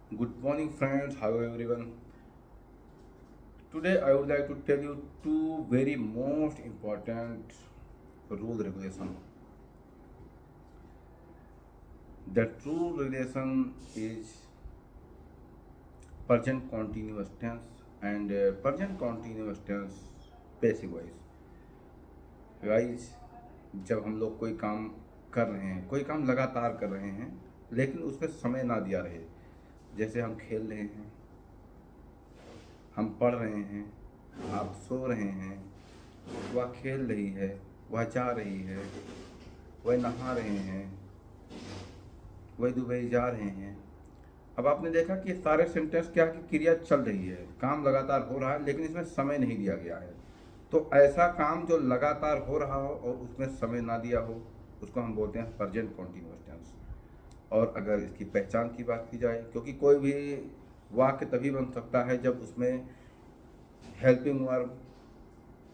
Good morning, friends. How everyone? Today, I would like to tell you two very most important rule regulation. That rule regulation is present continuous tense and present continuous tense passive voice. Guys, जब हम लोग कोई काम कर रहे हैं, कोई काम लगातार कर रहे हैं, लेकिन उसमें समय ना दिया रहे, जैसे हम खेल रहे हैं, हम पढ़ रहे हैं, आप सो रहे हैं, वह खेल रही है, वह जा रही है, वह नहा रहे हैं, वह दुबई जा रहे हैं। अब आपने देखा कि सारे सेंटेंस क्या कि क्रिया चल रही है, काम लगातार हो रहा है, लेकिन इसमें समय नहीं दिया गया है। तो ऐसा काम जो लगातार हो रहा हो और उसमें समय ना दिया हो, उसको हम बोलते हैं प्रेजेंट कॉन्टिन्यूअस टेंस। और अगर इसकी पहचान की बात की जाए, क्योंकि कोई भी वाक्य तभी बन सकता है जब उसमें हेल्पिंग वर्ब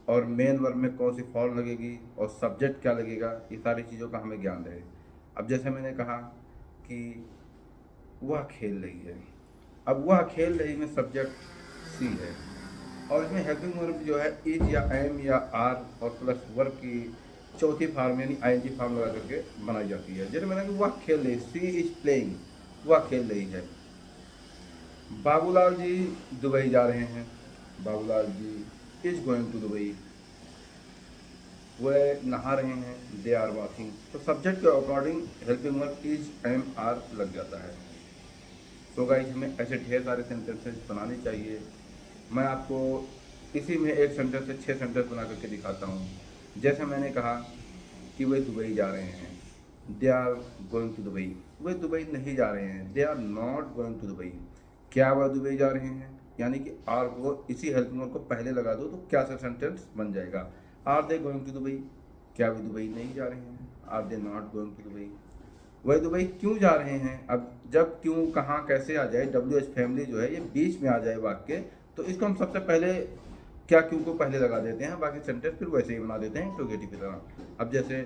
और मेन वर्ब में कौन सी फॉर्म लगेगी और सब्जेक्ट क्या लगेगा, ये सारी चीज़ों का हमें ज्ञान रहे। अब जैसे मैंने कहा कि वह खेल रही है, अब वह खेल रही में सब्जेक्ट सी है और इसमें हेल्पिंग वर्ब जो है इज या एम या आर और प्लस वर्ब की चौथी फार्म यानी आईएनजी फार्म लगा करके बनाई जाती है। जैसे मैंने कहा वह खेल रही, सी इज प्लेइंग, वह खेल रही है। बाबूलाल जी दुबई जा रहे हैं, Babulal ji is going to Dubai. वह नहा रहे हैं, दे आर वॉकिंग। तो सब्जेक्ट के according helping verb is am are लग जाता है। तो गाइस, हमें ऐसे ढेर सारे सेंटेंसेस बनाने चाहिए। मैं आपको इसी में एक सेंटेंस से 6 सेंटेंस बना करके दिखाता हूँ। जैसे मैंने कहा कि वे दुबई जा रहे हैं, they are going to Dubai. वे दुबई नहीं जा रहे हैं, they are not going to Dubai. क्या वह दुबई जा रहे हैं, यानी कि आर को इसी हेल्पिंग वर्ब को पहले लगा दो तो क्या सा सेंटेंस बन जाएगा। Are they going to Dubai, क्या वे दुबई नहीं जा रहे हैं, are they not going to Dubai. वह दुबई क्यों जा रहे हैं, अब जब क्यों कहाँ कैसे आ जाए, डब्ल्यू एच फैमिली जो है ये बीच में आ जाए वाक्य, तो इसको हम सबसे पहले क्या क्यों को पहले लगा देते हैं, बाकी सेंटेंस फिर वैसे ही बना देते हैं इंट्रोगेटिव की तरह। अब जैसे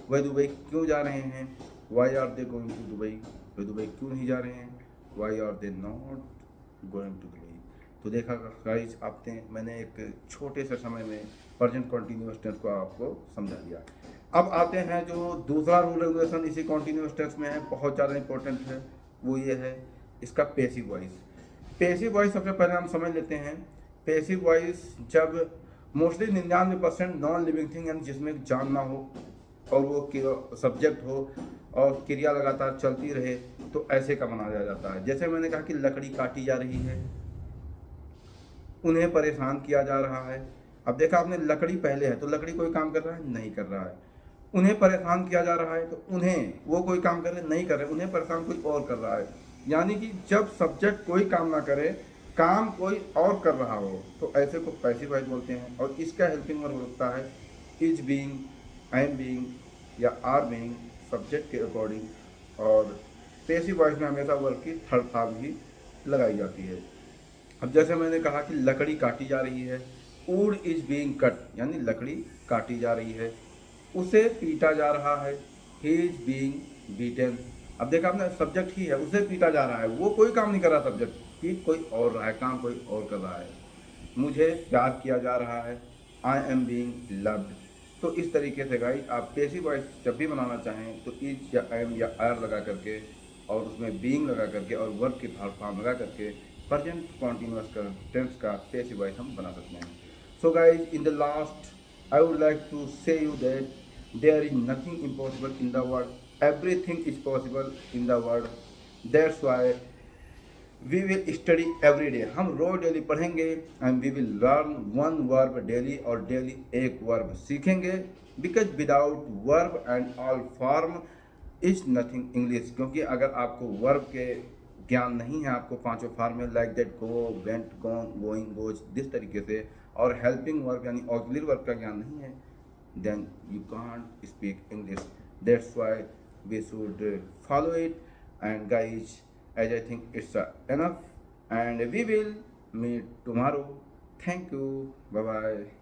वह दुबई क्यों जा रहे हैं, why are they going to Dubai. वह दुबई क्यों नहीं जा रहे हैं, why are they not going to Dubai. तो देखा गाइस, आपने मैंने एक छोटे से समय में प्रेजेंट कॉन्टिन्यूअस टेंस को आपको समझा दिया। अब आते हैं जो दूसरा रूल रेगुलेशन इसी कॉन्टिन्यूअस टेंस में है, बहुत ज़्यादा इंपॉर्टेंट है, वो ये है इसका पेसिव वॉइस। पेसिव वॉइस सबसे पहले हम समझ लेते हैं। पेसिव वॉइस जब मोस्टली 99% नॉन लिविंग थिंग यानी जिसमें जान ना हो और वो सब्जेक्ट हो और क्रिया लगातार चलती रहे, तो ऐसे का बनाया जाता है। जैसे मैंने कहा कि लकड़ी काटी जा रही है, उन्हें परेशान किया जा रहा है। अब देखा आपने, लकड़ी पहले है तो लकड़ी कोई काम कर रहा है, नहीं कर रहा है। उन्हें परेशान किया जा रहा है तो उन्हें, वो कोई काम कर रहे नहीं कर रहे, उन्हें परेशान कोई और कर रहा है। यानी कि जब सब्जेक्ट कोई काम ना करे, काम कोई और कर रहा हो, तो ऐसे को पैसिव वॉइस बोलते हैं। और इसका हेल्पिंग वर्ब होता है इज बीइंग, एम बीइंग या आर बीइंग, सब्जेक्ट के अकॉर्डिंग। और पैसिव वॉइस में हमेशा वर्ब की थर्ड फॉर्म ही लगाई जाती है। अब जैसे मैंने कहा कि लकड़ी काटी जा रही है, वुड इज बीइंग कट, यानी लकड़ी काटी जा रही है। उसे पीटा जा रहा है, ही इज बीइंग बीटन। अब देखा आपने, सब्जेक्ट ही है, उसे पीटा जा रहा है, वो कोई काम नहीं कर रहा, सब्जेक्ट पीट कोई और रहा है, काम कोई और कर रहा है। मुझे प्यार किया जा रहा है, आई एम बीइंग लव्ड। तो इस तरीके से गाइस, आप पेसिव वॉइस जब भी बनाना चाहें तो इज या एम या आर लगा करके और उसमें बीइंग लगा करके और वर्ब की फॉर्म लगा करके प्रेजेंट कॉन्टिन्यूअस टेंस का पेसिव वॉइस हम बना सकते हैं। So guys, in the last I would like to say you that there is nothing impossible in the world. Everything is possible in the world. That's why we will study every day. हम रोज daily पढ़ेंगे and we will learn one verb daily और daily एक verb सीखेंगे। Because without verb and all form is nothing English। क्योंकि अगर आपको verb के ज्ञान नहीं है, आपको पांचों फॉर्म में like that, go, went, gone, going, goes, this तरीके से, और हेल्पिंग वर्ब यानी ऑक्सिलरी वर्ब का ज्ञान नहीं है, then you can't speak English. That's why we should follow it. And guys, as I think it's enough, and we will meet tomorrow. Thank you. Bye bye.